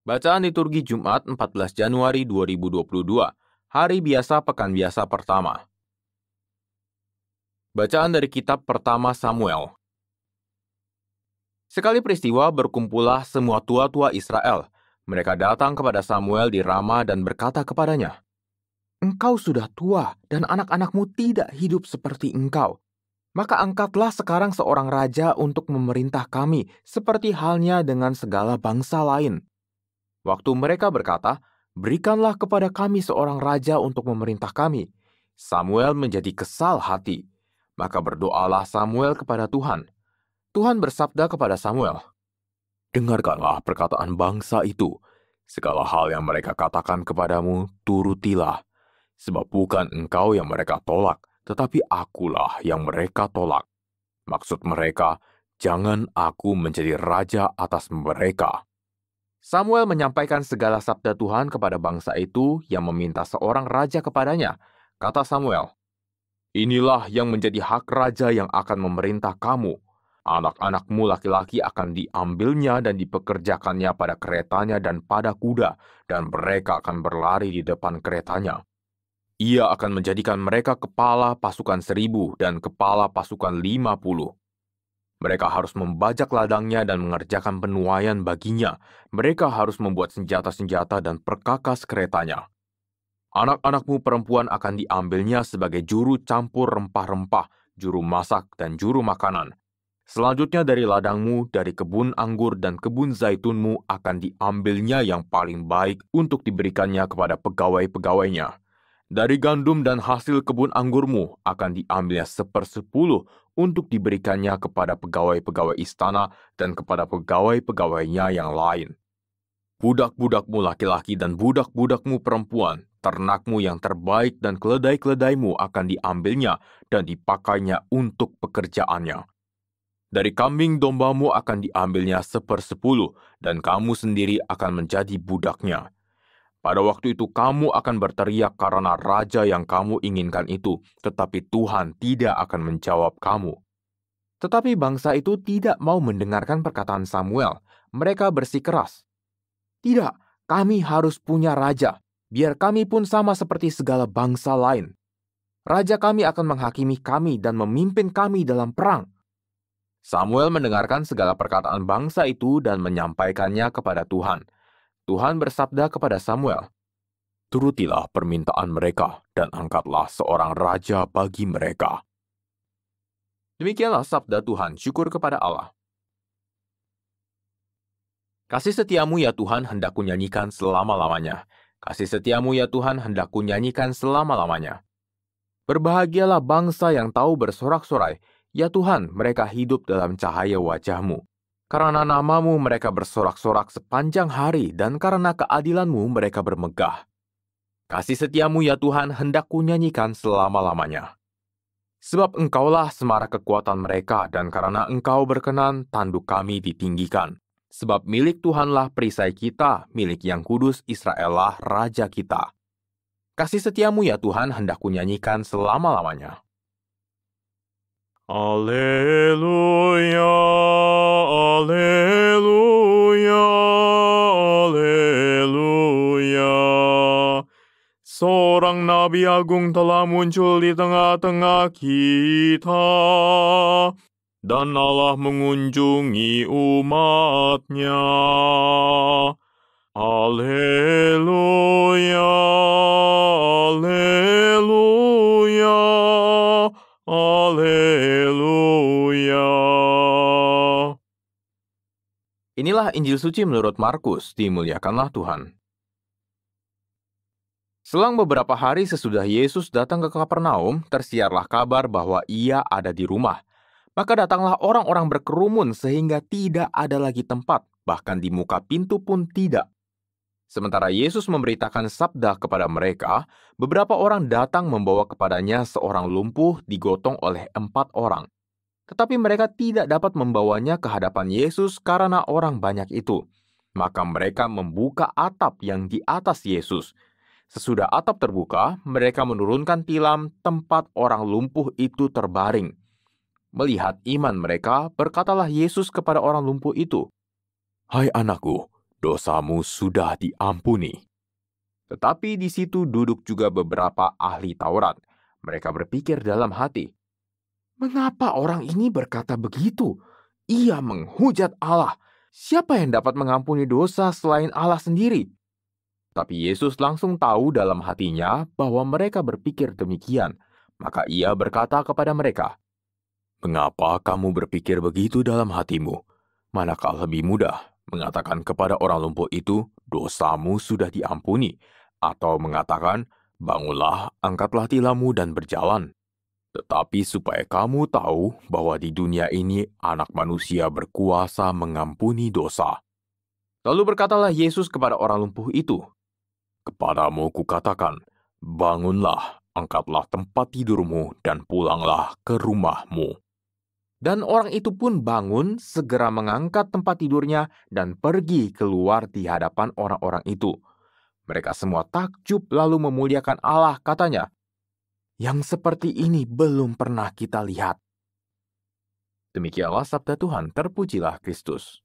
Bacaan liturgi Jumat 14 Januari 2022, Hari Biasa Pekan Biasa Pertama. Bacaan dari kitab pertama Samuel. Sekali peristiwa berkumpullah semua tua-tua Israel. Mereka datang kepada Samuel di Rama dan berkata kepadanya, "Engkau sudah tua dan anak-anakmu tidak hidup seperti engkau. Maka angkatlah sekarang seorang raja untuk memerintah kami, seperti halnya dengan segala bangsa lain." Waktu mereka berkata, "Berikanlah kepada kami seorang raja untuk memerintah kami," Samuel menjadi kesal hati. Maka berdoalah Samuel kepada Tuhan. Tuhan bersabda kepada Samuel, "Dengarkanlah perkataan bangsa itu. Segala hal yang mereka katakan kepadamu, turutilah. Sebab bukan engkau yang mereka tolak, tetapi akulah yang mereka tolak. Maksud mereka, jangan aku menjadi raja atas mereka." Samuel menyampaikan segala sabda Tuhan kepada bangsa itu yang meminta seorang raja kepadanya. Kata Samuel, "Inilah yang menjadi hak raja yang akan memerintah kamu. Anak-anakmu laki-laki akan diambilnya dan dipekerjakannya pada keretanya dan pada kuda, dan mereka akan berlari di depan keretanya. Ia akan menjadikan mereka kepala pasukan 1.000 dan kepala pasukan 50. Mereka harus membajak ladangnya dan mengerjakan penuaian baginya. Mereka harus membuat senjata-senjata dan perkakas keretanya. Anak-anakmu perempuan akan diambilnya sebagai juru campur rempah-rempah, juru masak, dan juru makanan. Selanjutnya dari ladangmu, dari kebun anggur dan kebun zaitunmu akan diambilnya yang paling baik untuk diberikannya kepada pegawai-pegawainya. Dari gandum dan hasil kebun anggurmu akan diambilnya 1/10 untuk diberikannya kepada pegawai-pegawai istana dan kepada pegawai-pegawainya yang lain. Budak-budakmu laki-laki dan budak-budakmu perempuan, ternakmu yang terbaik dan keledai-keledaimu akan diambilnya dan dipakainya untuk pekerjaannya. Dari kambing dombamu akan diambilnya 1/10 dan kamu sendiri akan menjadi budaknya. Pada waktu itu kamu akan berteriak karena raja yang kamu inginkan itu, tetapi Tuhan tidak akan menjawab kamu." Tetapi bangsa itu tidak mau mendengarkan perkataan Samuel. Mereka bersikeras, "Tidak, kami harus punya raja, biar kami pun sama seperti segala bangsa lain. Raja kami akan menghakimi kami dan memimpin kami dalam perang." Samuel mendengarkan segala perkataan bangsa itu dan menyampaikannya kepada Tuhan. Tuhan bersabda kepada Samuel, "Turutilah permintaan mereka dan angkatlah seorang raja bagi mereka." Demikianlah sabda Tuhan, syukur kepada Allah. Kasih setiamu ya Tuhan hendak kunyanyikan selama-lamanya. Kasih setiamu ya Tuhan hendak kunyanyikan selama-lamanya. Berbahagialah bangsa yang tahu bersorak-sorai. Ya Tuhan, mereka hidup dalam cahaya wajah-Mu. Karena nama-Mu mereka bersorak-sorak sepanjang hari, dan karena keadilan-Mu mereka bermegah. Kasih setiamu ya Tuhan hendak kunyanyikan selama-lamanya. Sebab Engkaulah semara kekuatan mereka, dan karena Engkau berkenan, tanduk kami ditinggikan. Sebab milik Tuhanlah perisai kita, milik yang kudus Israel-lah raja kita. Kasih setiamu ya Tuhan hendak kunyanyikan selama-lamanya. Alleluia, alleluia, alleluia. Seorang Nabi Agung telah muncul di tengah-tengah kita, dan Allah mengunjungi umat-Nya. Alleluia, alleluia, alleluia. Inilah Injil suci menurut Markus, dimuliakanlah Tuhan. Selang beberapa hari sesudah Yesus datang ke Kapernaum, tersiarlah kabar bahwa Ia ada di rumah. Maka datanglah orang-orang berkerumun sehingga tidak ada lagi tempat, bahkan di muka pintu pun tidak. Sementara Yesus memberitakan sabda kepada mereka, beberapa orang datang membawa kepadanya seorang lumpuh digotong oleh 4 orang. Tetapi mereka tidak dapat membawanya ke hadapan Yesus karena orang banyak itu. Maka mereka membuka atap yang di atas Yesus. Sesudah atap terbuka, mereka menurunkan tilam tempat orang lumpuh itu terbaring. Melihat iman mereka, berkatalah Yesus kepada orang lumpuh itu, "Hai anakku, dosamu sudah diampuni." Tetapi di situ duduk juga beberapa ahli Taurat. Mereka berpikir dalam hati, "Mengapa orang ini berkata begitu? Ia menghujat Allah. Siapa yang dapat mengampuni dosa selain Allah sendiri?" Tapi Yesus langsung tahu dalam hatinya bahwa mereka berpikir demikian. Maka ia berkata kepada mereka, "Mengapa kamu berpikir begitu dalam hatimu? Manakah lebih mudah mengatakan kepada orang lumpuh itu, dosamu sudah diampuni, atau mengatakan, bangunlah, angkatlah tilammu dan berjalan? Tetapi supaya kamu tahu bahwa di dunia ini anak manusia berkuasa mengampuni dosa." Lalu berkatalah Yesus kepada orang lumpuh itu, "Kepadamu kukatakan, bangunlah, angkatlah tempat tidurmu, dan pulanglah ke rumahmu." dan orang itu pun bangun, segera mengangkat tempat tidurnya, dan pergi keluar di hadapan orang-orang itu. Mereka semua takjub lalu memuliakan Allah, katanya, "Yang seperti ini belum pernah kita lihat." Demikianlah sabda Tuhan, terpujilah Kristus.